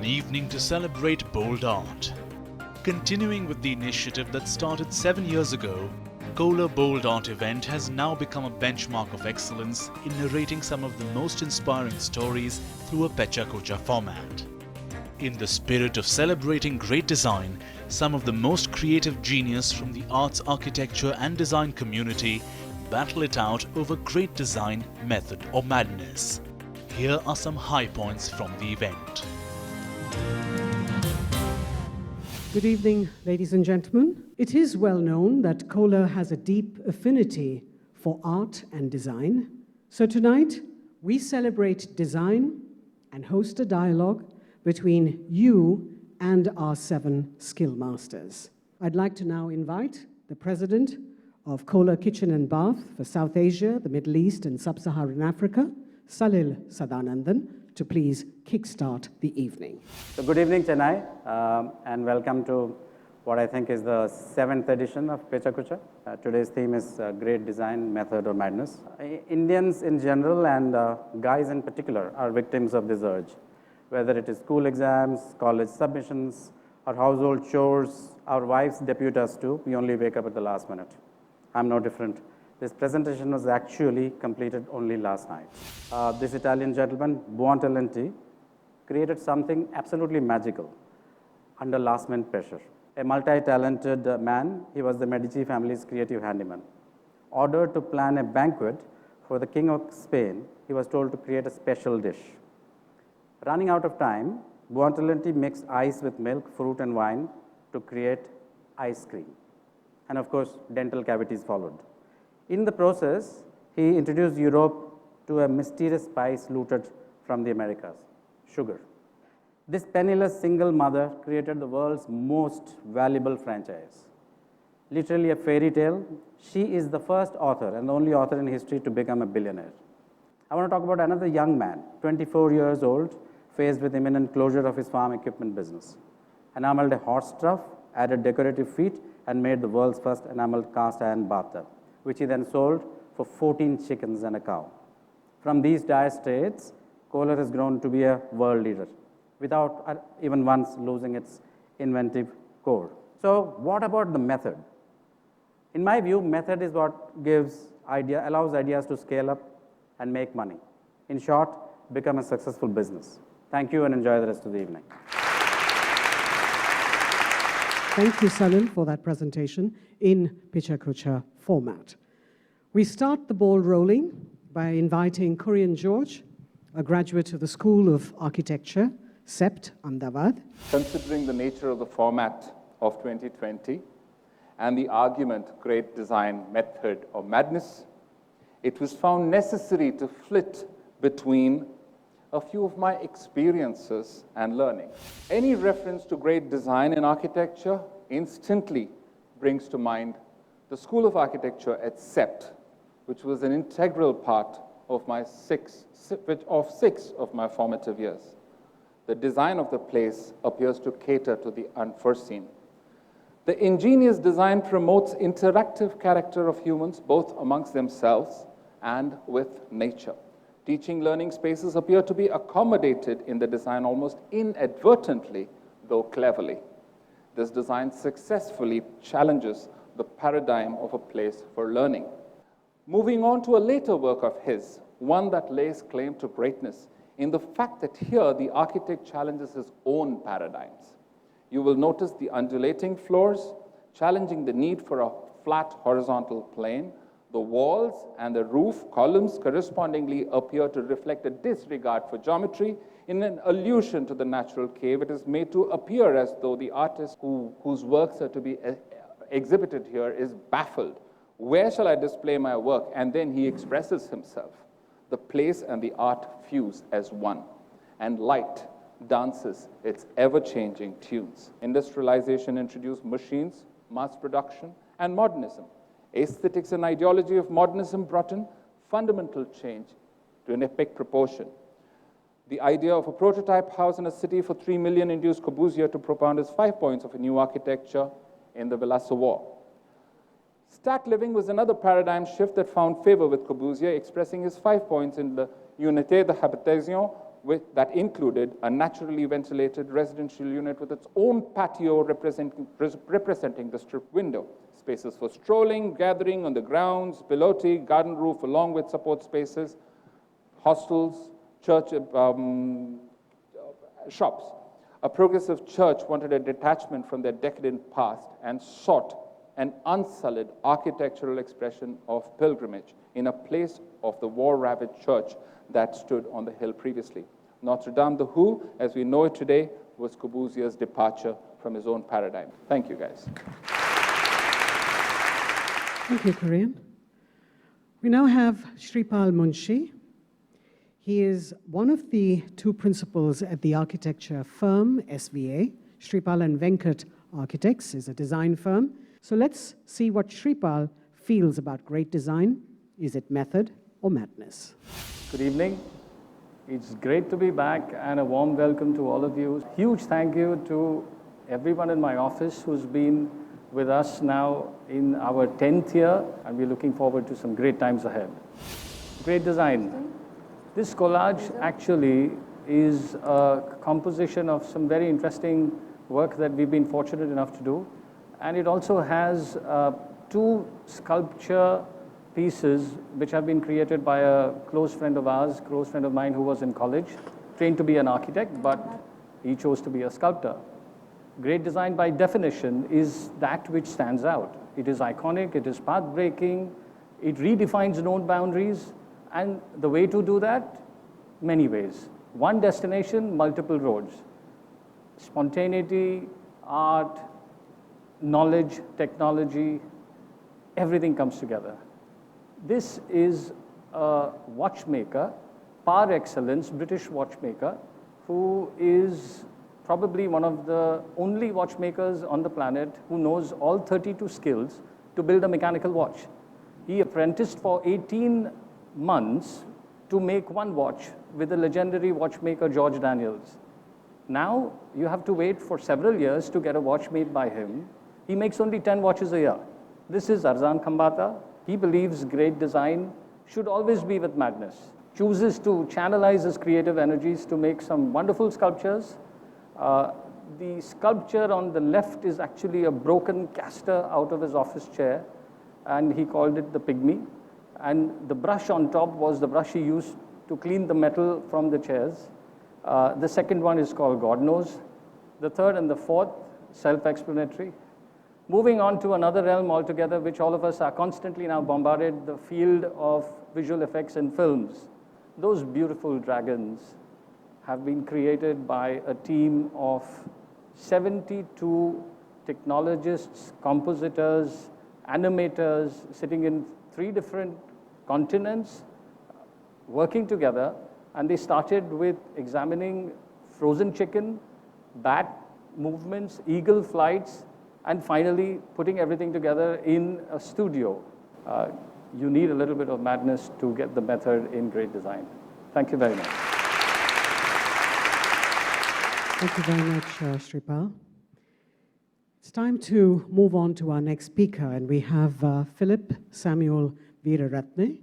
An evening to celebrate bold art. Continuing with the initiative that started 7 years ago, Kohler Bold Art event has now become a benchmark of excellence in narrating some of the most inspiring stories through a Pecha Kucha format. In the spirit of celebrating great design, some of the most creative genius from the arts, architecture and design community battle it out over great design, method or madness. Here are some high points from the event. Good evening, ladies and gentlemen. It is well known that Kohler has a deep affinity for art and design. So tonight, we celebrate design and host a dialogue between you and our 7 skill masters. I'd like to now invite the president of Kohler Kitchen and Bath for South Asia, the Middle East and Sub-Saharan Africa, Salil Sadanandan, to please kickstart the evening. So good evening, Chennai, and welcome to what I think is the 7th edition of Pecha Kucha. Today's theme is great design, method or madness. Indians in general and guys in particular are victims of this urge. Whether it is school exams, college submissions, or household chores, our wives depute us to, we only wake up at the last minute. I'm no different. This presentation was actually completed only last night. This Italian gentleman, Buontalenti, created something absolutely magical under last-minute pressure. A multi-talented man, he was the Medici family's creative handyman. Ordered to plan a banquet for the King of Spain, he was told to create a special dish. Running out of time, Buontalenti mixed ice with milk, fruit and wine to create ice cream. And of course, dental cavities followed. In the process, he introduced Europe to a mysterious spice looted from the Americas, sugar. This penniless single mother created the world's most valuable franchise. Literally a fairy tale, she is the first author and the only author in history to become a billionaire. I want to talk about another young man, 24 years old, faced with imminent closure of his farm equipment business. Enameled a horse trough, added decorative feet, and made the world's first enameled cast iron bathtub, which he then sold for 14 chickens and a cow. From these dire straits, Kohler has grown to be a world leader without even once losing its inventive core. So what about the method? In my view, method is what allows ideas to scale up and make money. In short, become a successful business. Thank you and enjoy the rest of the evening. Thank you, Salil, for that presentation in Pecha Kucha format. We start the ball rolling by inviting Kurian George, a graduate of the School of Architecture, CEPT, Ahmedabad. Considering the nature of the format of 2020 and the argument, great design, method or madness, it was found necessary to flit between a few of my experiences and learning. Any reference to great design in architecture instantly brings to mind the School of Architecture at CEPT, which was an integral part of six of my formative years. The design of the place appears to cater to the unforeseen. The ingenious design promotes interactive character of humans, both amongst themselves and with nature. Teaching learning spaces appear to be accommodated in the design almost inadvertently, though cleverly. This design successfully challenges the paradigm of a place for learning. Moving on to a later work of his, one that lays claim to greatness in the fact that here the architect challenges his own paradigms. You will notice the undulating floors, challenging the need for a flat horizontal plane. The walls and the roof columns correspondingly appear to reflect a disregard for geometry. In an allusion to the natural cave, it is made to appear as though the artist whose works are to be exhibited here is baffled Where shall I display my work? And then he expresses himself. The place and the art fuse as one, and light dances its ever-changing tunes. Industrialization introduced machines, mass production, and modernism. Aesthetics and ideology of modernism brought in fundamental change to an epic proportion. The idea of a prototype house in a city for 3 million induced Corbusier to propound his 5 points of a new architecture in the Villa Savoye. Stack living was another paradigm shift that found favor with Corbusier, expressing his 5 points in the Unité de Habitation that included a naturally ventilated residential unit with its own patio representing the strip window, spaces for strolling, gathering on the grounds, pilotis, garden roof, along with support spaces, hostels, church, shops. A progressive church wanted a detachment from their decadent past and sought an unsullied architectural expression of pilgrimage in a place of the war-ravaged church that stood on the hill previously. Notre Dame de Who, as we know it today, was Corbusier's departure from his own paradigm. Thank you, guys. Thank you, Kurian. We now have Shripal Munshi. He is one of the two principals at the architecture firm, SVA. Shripal and Venkat Architects is a design firm. So let's see what Shripal feels about great design. Is it method or madness? Good evening. It's great to be back, and a warm welcome to all of you. Huge thank you to everyone in my office who's been with us now in our 10th year, and we're looking forward to some great times ahead. Great design. This collage actually is a composition of some very interesting work that we've been fortunate enough to do, and it also has two sculpture pieces which have been created by a close friend of ours, close friend of mine who was in college, trained to be an architect, but he chose to be a sculptor. Great design by definition is that which stands out. It is iconic, it is path-breaking, it redefines known boundaries, and the way to do that, many ways. One destination, multiple roads. Spontaneity, art, knowledge, technology, everything comes together. This is a watchmaker, par excellence, British watchmaker, who is probably one of the only watchmakers on the planet who knows all 32 skills to build a mechanical watch. He apprenticed for 18 months to make one watch with the legendary watchmaker George Daniels. Now, you have to wait for several years to get a watch made by him. He makes only 10 watches a year. This is Arzan Khambata. He believes great design should always be with madness. Chooses to channelize his creative energies to make some wonderful sculptures. The sculpture on the left is actually a broken caster out of his office chair, and he called it the Pygmy. And the brush on top was the brush he used to clean the metal from the chairs. The second one is called God Knows. The third and the fourth, self-explanatory. Moving on to another realm altogether, which all of us are constantly now bombarded, the field of visual effects in films. Those beautiful dragons have been created by a team of 72 technologists, compositors, animators, sitting in 3 different continents, working together, and they started with examining frozen chicken, bat movements, eagle flights, and finally putting everything together in a studio. You need a little bit of madness to get the method in great design. Thank you very much. Thank you very much, Shripal. It's time to move on to our next speaker, and we have Philip Samuel Weeraratne,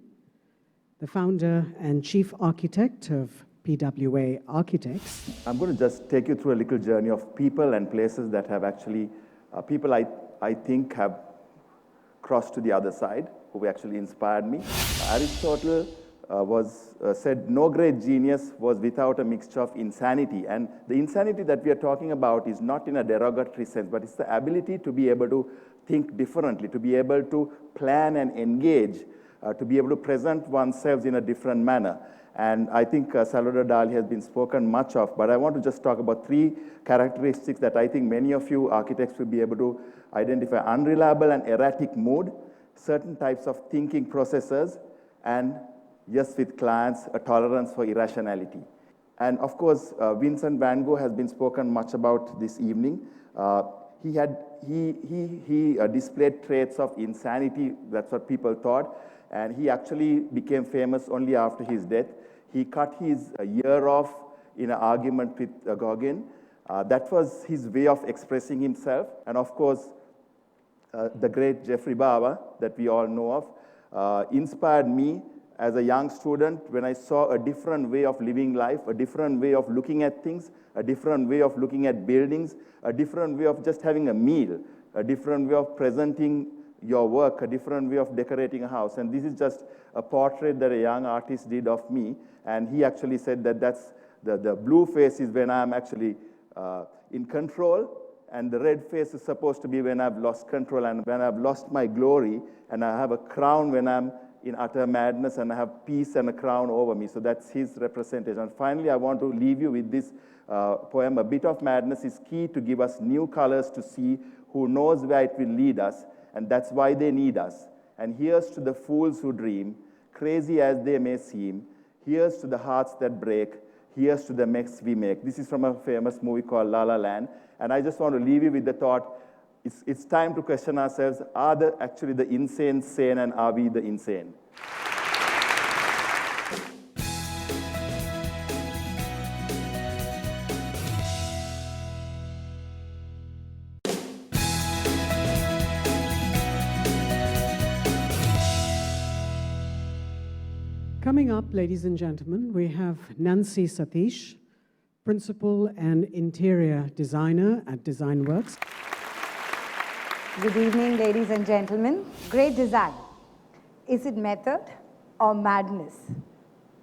the founder and chief architect of PWA Architects. I'm going to just take you through a little journey of people and places that have actually, people I think have crossed to the other side, who actually inspired me. Aristotle said no great genius was without a mixture of insanity. And the insanity that we are talking about is not in a derogatory sense, but it's the ability to be able to think differently, to be able to plan and engage, to be able to present oneself in a different manner. And I think Salvador Dali has been spoken much of, but I want to just talk about 3 characteristics that I think many of you architects will be able to identify: unreliable and erratic mood, certain types of thinking processes, and yes, with clients, a tolerance for irrationality. And of course, Vincent van Gogh has been spoken much about this evening. He displayed traits of insanity, that's what people thought, and he actually became famous only after his death. He cut his ear off in an argument with Gauguin. That was his way of expressing himself. And of course, the great Geoffrey Bawa, that we all know of, inspired me as a young student when I saw a different way of living life, a different way of looking at things, a different way of looking at buildings, a different way of just having a meal, a different way of presenting your work, a different way of decorating a house. And this is just a portrait that a young artist did of me. And he actually said that that's the blue face is when I'm actually in control, and the red face is supposed to be when I've lost control and when I've lost my glory, and I have a crown when I'm in utter madness, and I have peace and a crown over me. So that's his representation. And finally, I want to leave you with this poem. A bit of madness is key to give us new colors to see, who knows where it will lead us, and that's why they need us. And here's to the fools who dream, crazy as they may seem. Here's to the hearts that break. Here's to the mess we make. This is from a famous movie called La La Land. And I just want to leave you with the thought, it's time to question ourselves, are actually the insane sane, and are we the insane? Coming up, ladies and gentlemen, we have Nancy Satish, Principal and Interior Designer at DesignWorks. Good evening, ladies and gentlemen. Great design. Is it method or madness?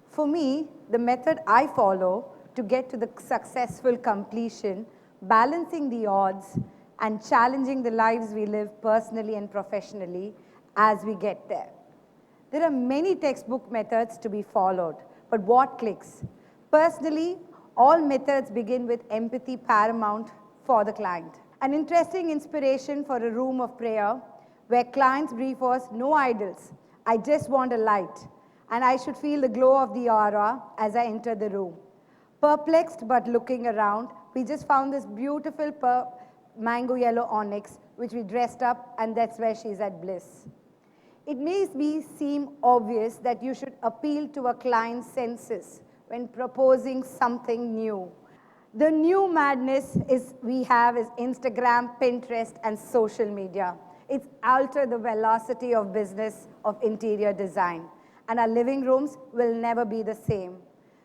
For me, the method I follow to get to the successful completion, balancing the odds and challenging the lives we live personally and professionally as we get there. There are many textbook methods to be followed, but what clicks? Personally, all methods begin with empathy paramount for the client. An interesting inspiration for a room of prayer where clients brief us, no idols, I just want a light, and I should feel the glow of the aura as I enter the room. Perplexed but looking around, we just found this beautiful mango yellow onyx, which we dressed up, and that's where she's at bliss. It may seem obvious that you should appeal to a client's senses when proposing something new. The new madness we have is Instagram, Pinterest, and social media. It's altered the velocity of business of interior design, and our living rooms will never be the same.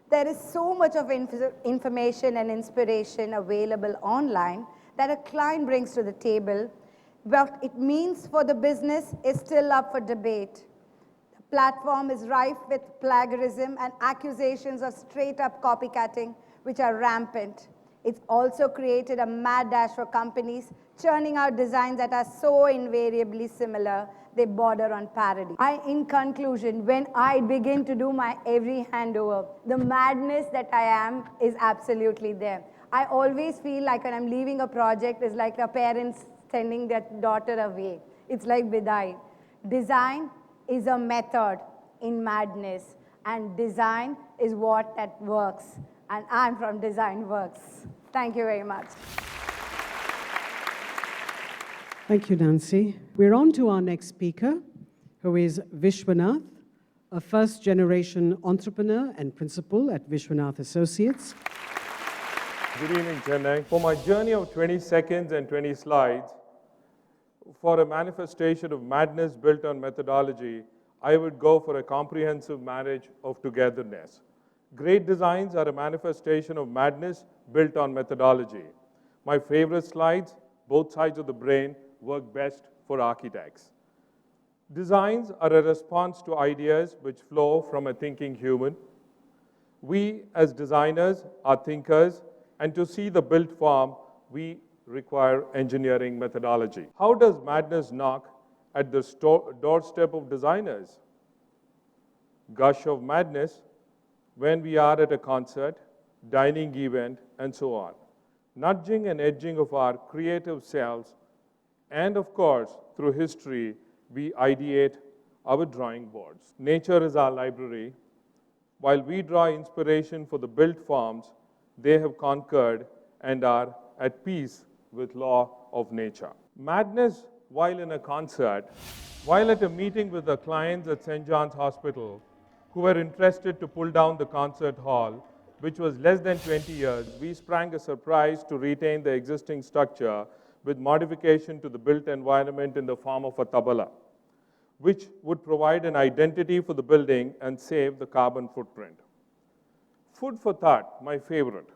There is so much of information and inspiration available online that a client brings to the table. What it means for the business is still up for debate. The platform is rife with plagiarism and accusations of straight-up copycatting, which are rampant. It's also created a mad dash for companies churning out designs that are so invariably similar, they border on parody. In conclusion, when I begin to do my every handover, the madness that I am is absolutely there. I always feel like when I'm leaving a project, it's like a parent's sending their daughter away. It's like bidai. Design is a method in madness, and design is what that works. And I'm from DesignWorks. Thank you very much. Thank you, Nancy. We're on to our next speaker, who is Vishwanath, a first-generation entrepreneur and principal at Vishwanath Associates. Good evening, Chennai. For my journey of 20 seconds and 20 slides, for a manifestation of madness built on methodology, I would go for a comprehensive marriage of togetherness. Great designs are a manifestation of madness built on methodology. My favorite slides, both sides of the brain, work best for architects. Designs are a response to ideas which flow from a thinking human. We, as designers, are thinkers, and to see the built form, we require engineering methodology. How does madness knock at the doorstep of designers? Gush of madness when we are at a concert, dining event, and so on. Nudging and edging of our creative selves, and of course, through history, we ideate our drawing boards. Nature is our library. While we draw inspiration for the built forms, they have conquered and are at peace with law of nature. Madness while in a concert, while at a meeting with the clients at St. John's Hospital who were interested to pull down the concert hall, which was less than 20 years, we sprang a surprise to retain the existing structure with modification to the built environment in the form of a tabala, which would provide an identity for the building and save the carbon footprint. Food for thought, my favorite.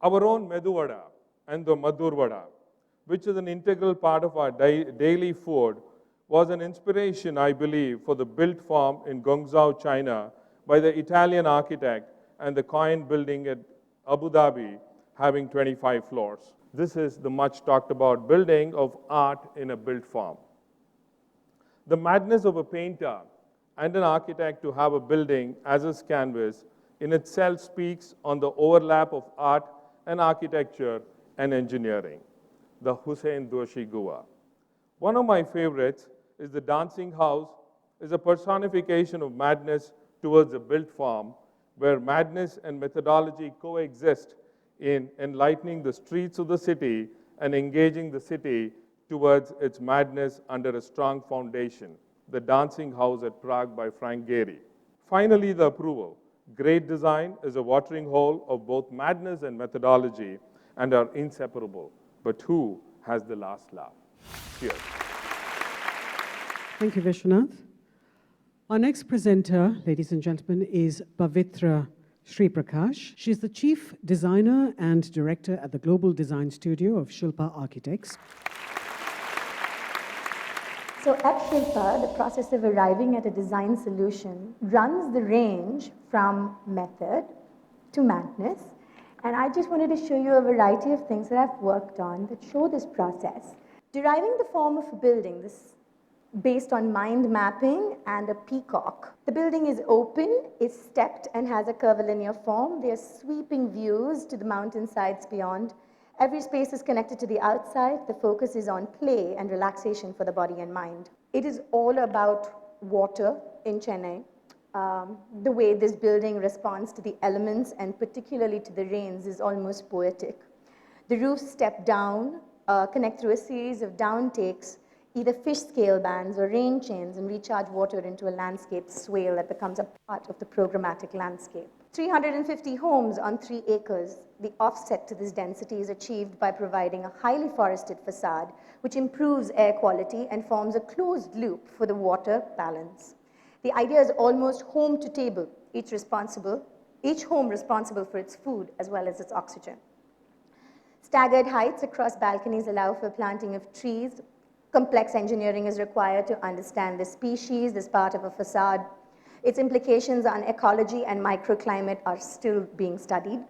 Our own medu vada and the madur vada, which is an integral part of our daily food, was an inspiration, I believe, for the built form in Guangzhou, China, by the Italian architect and the Coin building at Abu Dhabi, having 25 floors. This is the much talked about building of art in a built form. The madness of a painter and an architect to have a building as his canvas in itself speaks on the overlap of art and architecture and engineering. The Hussein Doshi Gua. One of my favorites is the dancing house, is a personification of madness towards a built form, where madness and methodology coexist in enlightening the streets of the city and engaging the city towards its madness under a strong foundation. The dancing house at Prague by Frank Gehry. Finally, the approval. Great design is a watering hole of both madness and methodology and are inseparable. But who has the last laugh? Cheers. Thank you, Vishwanath. Our next presenter, ladies and gentlemen, is Pavitra Sriprakash. She's the Chief Designer and Director at the Global Design Studio of Shilpa Architects. So at Shilpa, the process of arriving at a design solution runs the range from method to madness. And I just wanted to show you a variety of things that I've worked on that show this process. Deriving the form of a building, this based on mind mapping and a peacock. The building is open, is stepped, and has a curvilinear form. There are sweeping views to the mountainsides beyond. Every space is connected to the outside. The focus is on play and relaxation for the body and mind. It is all about water in Chennai. The way this building responds to the elements and particularly to the rains is almost poetic. The roofs step down, connect through a series of down takes, either fish scale bands or rain chains, and recharge water into a landscape swale that becomes a part of the programmatic landscape. 350 homes on 3 acres. The offset to this density is achieved by providing a highly forested facade, which improves air quality and forms a closed loop for the water balance. The idea is almost home to table, each home responsible for its food as well as its oxygen. Staggered heights across balconies allow for planting of trees. Complex engineering is required to understand the species, this part of a facade. Its implications on ecology and microclimate are still being studied.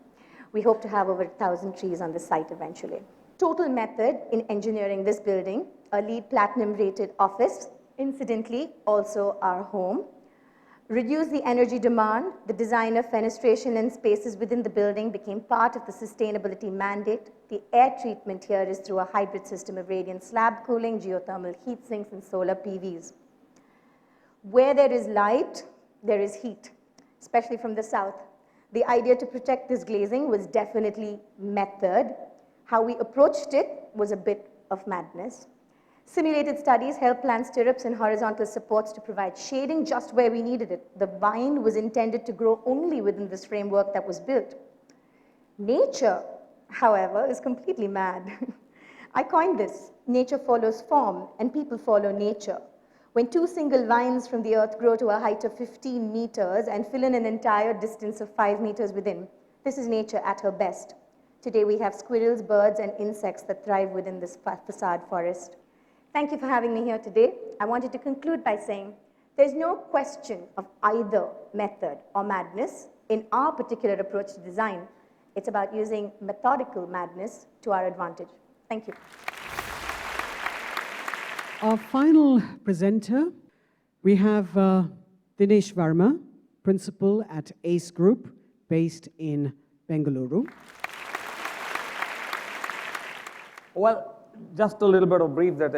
We hope to have over 1,000 trees on the site eventually. Total method in engineering this building, a LEED Platinum rated office, incidentally also our home. Reduce the energy demand. The design of fenestration and spaces within the building became part of the sustainability mandate. The air treatment here is through a hybrid system of radiant slab cooling, geothermal heat sinks, and solar PVs. Where there is light, there is heat, especially from the south. The idea to protect this glazing was definitely method. How we approached it was a bit of madness. Simulated studies help plan stirrups and horizontal supports to provide shading just where we needed it. The vine was intended to grow only within this framework that was built. Nature, however, is completely mad. I coined this. Nature follows form, and people follow nature. When 2 single vines from the earth grow to a height of 15 meters and fill in an entire distance of 5 meters within, this is nature at her best. Today we have squirrels, birds, and insects that thrive within this facade forest. Thank you for having me here today. I wanted to conclude by saying there's no question of either method or madness in our particular approach to design. It's about using methodical madness to our advantage. Thank you. Our final presenter, we have Dinesh Verma, principal at ACE Group, based in Bengaluru. Well, just a little bit of brief that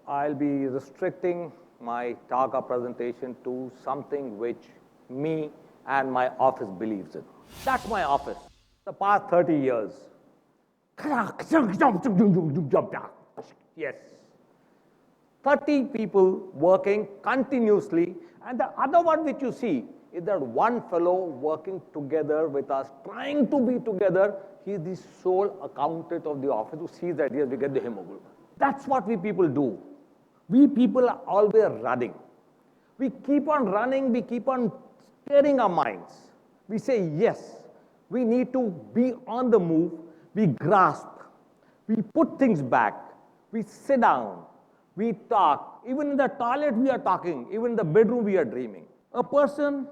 I'll be restricting my talk or presentation to something which me and my office believes in. That's my office. The past 30 years. Yes. 30 people working continuously, and the other one which you see is that one fellow working together with us, trying to be together. He is the sole accountant of the office who sees that, yes, we get the hemoglobin. That's what we people do. We people are always running. We keep on running, we keep on steering our minds. We say, yes, we need to be on the move. We grasp, we put things back, we sit down, we talk. Even in the toilet we are talking, even in the bedroom we are dreaming. A person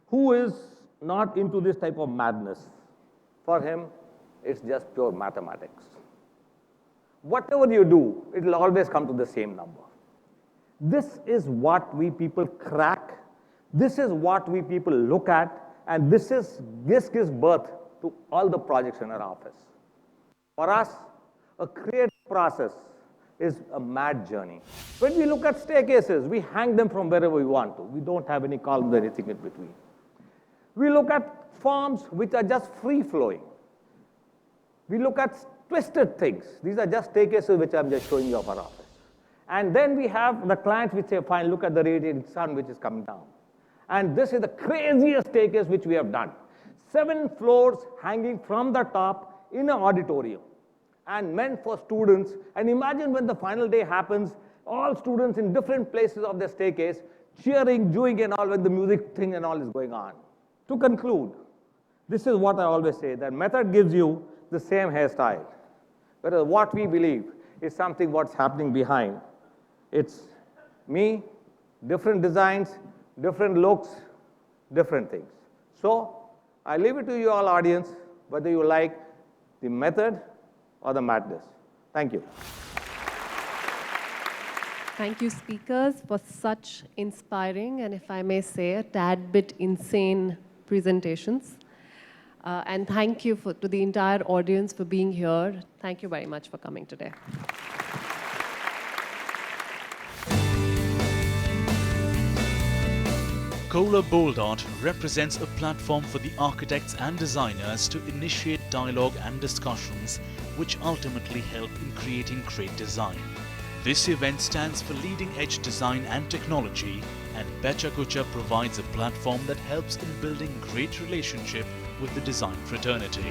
who is not into this type of madness, for him, it's just pure mathematics. Whatever you do, it will always come to the same number. This is what we people crack, this is what we people look at, and this gives birth to all the projects in our office. For us, a creative process is a mad journey. When we look at staircases, we hang them from wherever we want to. We don't have any columns or anything in between. We look at forms which are just free-flowing. We look at twisted things. These are just staircases which I'm just showing you of our office. And then we have the clients which say, fine, look at the radiating sun which is coming down. And this is the craziest staircase which we have done. 7 floors hanging from the top in an auditorium and meant for students. And imagine when the final day happens, all students in different places of the staircase cheering, doing and all when the music thing and all is going on. To conclude, this is what I always say, that method gives you the same hairstyle. Whereas what we believe is something what's happening behind. It's me, different designs, different looks, different things. So I leave it to you all audience, whether you like the method or the madness. Thank you. Thank you, speakers, for such inspiring and, if I may say, a tad bit insane presentations. And thank you to the entire audience for being here. Thank you very much for coming today. Kohler Bold Art represents a platform for the architects and designers to initiate dialogue and discussions which ultimately help in creating great design. This event stands for leading edge design and technology, and Pecha Kucha provides a platform that helps in building great relationship with the design fraternity.